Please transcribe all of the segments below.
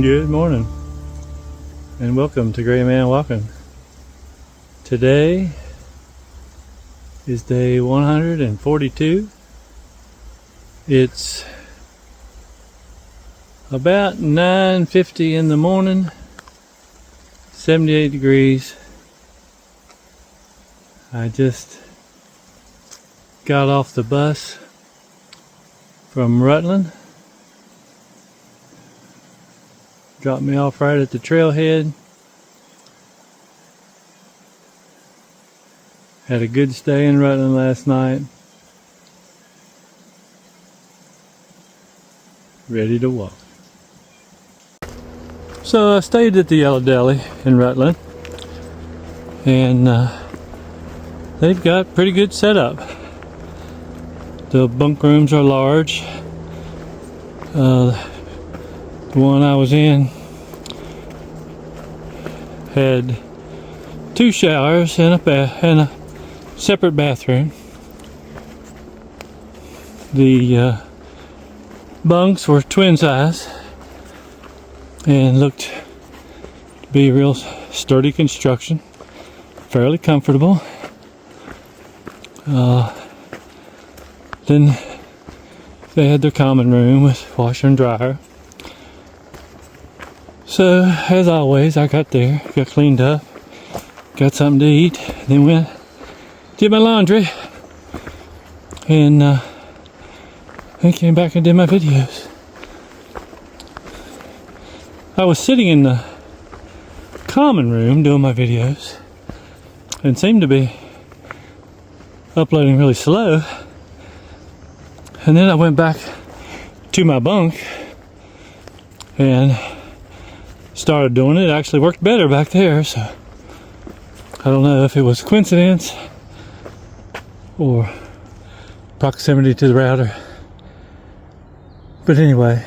Good morning and welcome to Gray Man Walking. Today is day 142. It's about 9:50 in the morning, 78 degrees. I just got off the bus from Rutland. Dropped me off right at the trailhead. Had a good stay in Rutland last night. Ready to walk. So I stayed at the Yellow Deli in Rutland, and they've got pretty good setup. The bunk rooms are large. The one I was in had 2 showers and a separate bathroom. The bunks were twin size and looked to be real sturdy construction, fairly comfortable. Then they had their common room with washer and dryer. So, as always, I got there, got cleaned up, got something to eat, then went, did my laundry, and then came back and did my videos. I was sitting in the common room doing my videos and seemed to be uploading really slow. And then I went back to my bunk and started doing it. It actually worked better back there, so I don't know if it was coincidence or proximity to the router. But anyway,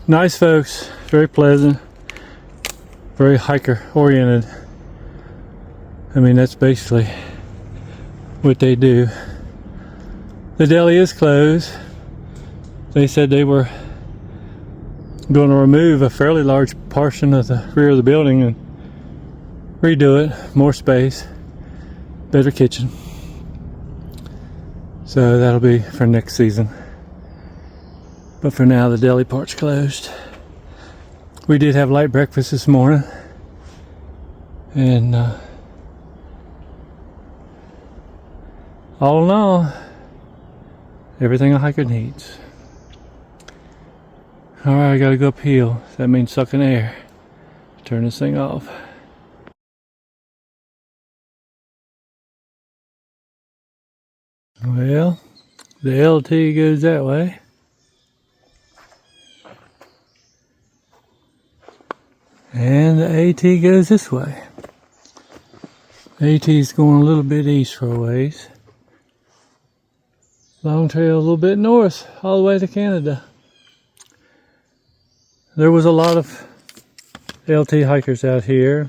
nice folks, very pleasant, very hiker oriented. I mean, that's basically what they do. The deli is closed. They said they were going to remove a fairly large portion of the rear of the building and redo it, more space, better kitchen. So that'll be for next season. But for now, the deli part's closed. We did have light breakfast this morning, and all in all, everything a hiker needs. Alright, I gotta go uphill. That means sucking air. Turn this thing off. Well, the LT goes that way. And the AT goes this way. AT's going a little bit east for a ways. Long trail a little bit north, all the way to Canada. There was a lot of LT hikers out here.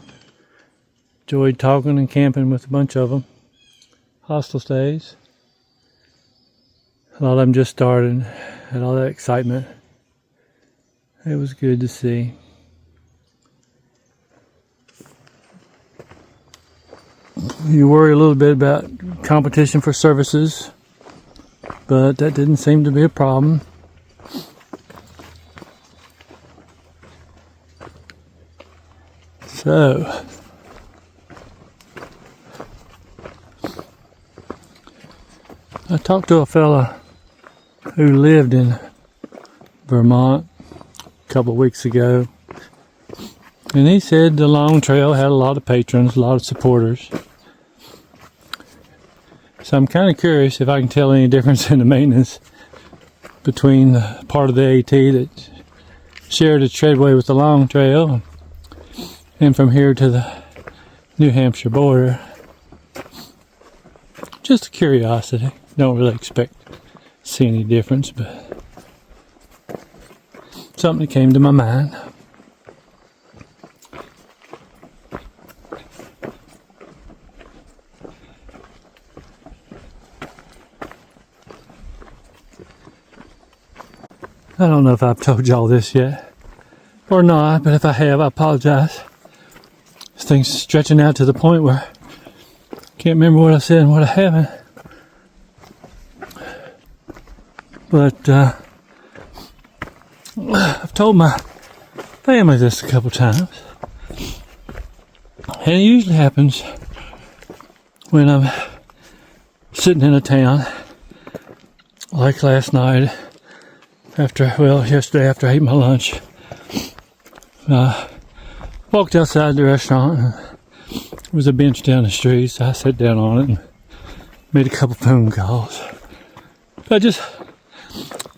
Enjoyed talking and camping with a bunch of them. Hostel stays. A lot of them just started. Had all that excitement. It was good to see. You worry a little bit about competition for services, but that didn't seem to be a problem. So, I talked to a fella who lived in Vermont a couple of weeks ago, and he said the Long Trail had a lot of patrons, a lot of supporters. So I'm kind of curious if I can tell any difference in the maintenance between the part of the AT that shared its treadway with the Long Trail and from here to the New Hampshire border. Just a curiosity. Don't really expect to see any difference, but something that came to my mind. I don't know if I've told y'all this yet. or not, but if I have, I apologize. This thing's stretching out to the point where I can't remember what I said and what I haven't. But I've told my family this a couple times, and it usually happens when I'm sitting in a town, like last night yesterday after I ate my lunch. Walked outside the restaurant, and there was a bench down the street, so I sat down on it and made a couple phone calls. I just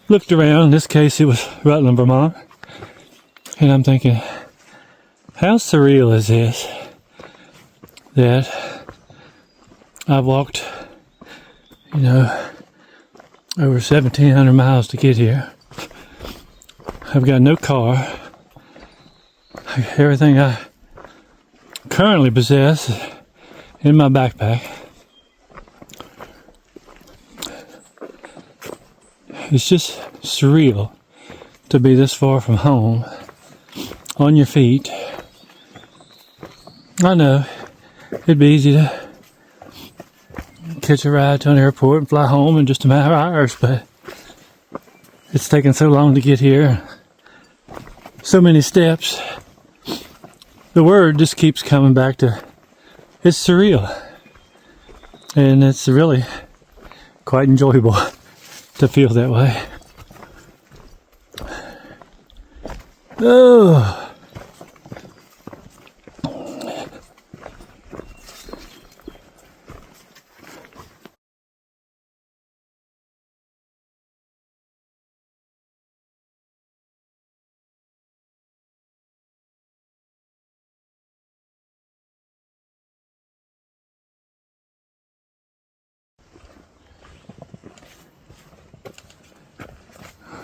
looked around. In this case, it was Rutland, Vermont. And I'm thinking, how surreal is this that I've walked, over 1,700 miles to get here. I've got no car. Everything I currently possess is in my backpack. It's just surreal to be this far from home, on your feet. I know it'd be easy to catch a ride to an airport and fly home in just a matter of hours, but it's taken so long to get here, so many steps. The word just keeps coming back to, it's surreal, and it's really quite enjoyable to feel that way. Oh.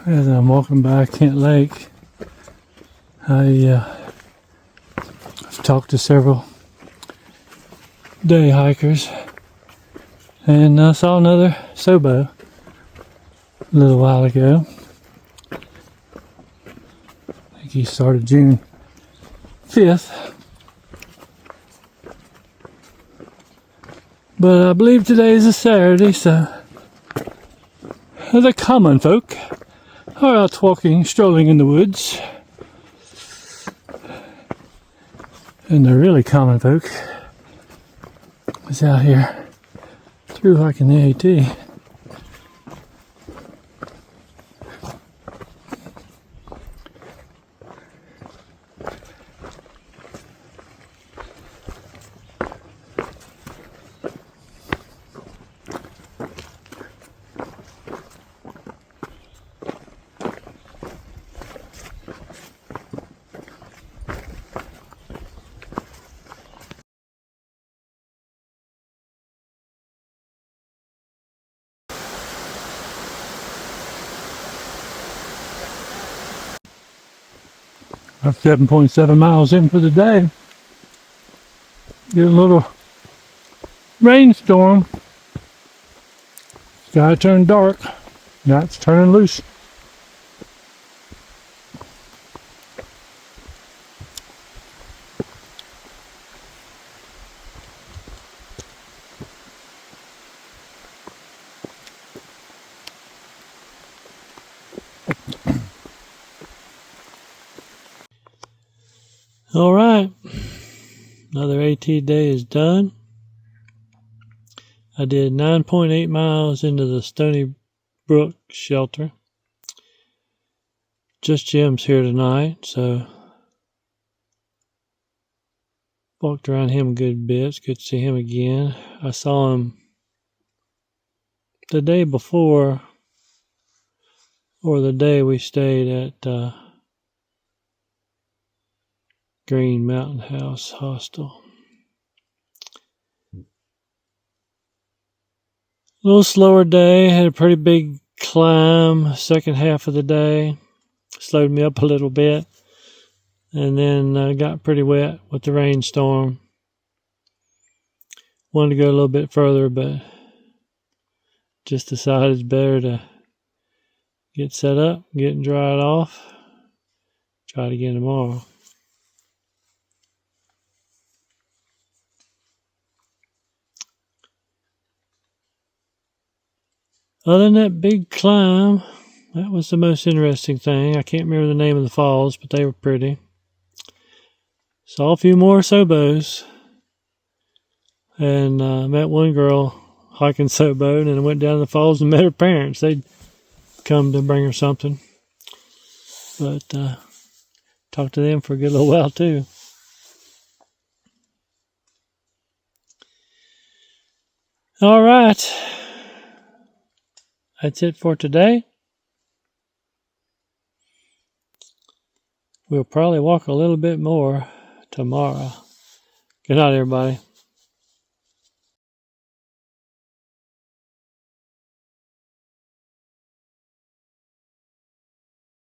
As I'm walking by Kent Lake, I've talked to several day hikers, and I saw another Sobo a little while ago. I think he started June 5th. But I believe today is a Saturday, so the common folk are out walking, strolling in the woods. And the really common folk is out here through hiking the AT. I'm 7.7 miles in for the day. Get a little rainstorm. Sky turned dark. Now it's turning loose. All right, another AT day is done. I did 9.8 miles into the Stoney Brook shelter. Just Jim's here tonight, so walked around him a good bit. It's good to see him again. I saw him the day before, or the day we stayed at Green Mountain House Hostel. A little slower day, had a pretty big climb second half of the day. Slowed me up a little bit. And then got pretty wet with the rainstorm. Wanted to go a little bit further, but just decided it's better to get set up, get dried off. Try it again tomorrow. Other than that big climb, that was the most interesting thing. I can't remember the name of the falls, but they were pretty. Saw a few more Sobos. And met one girl hiking Sobo, and then went down to the falls and met her parents. They'd come to bring her something. But talked to them for a good little while too. All right. That's it for today. We'll probably walk a little bit more tomorrow. Good night, everybody.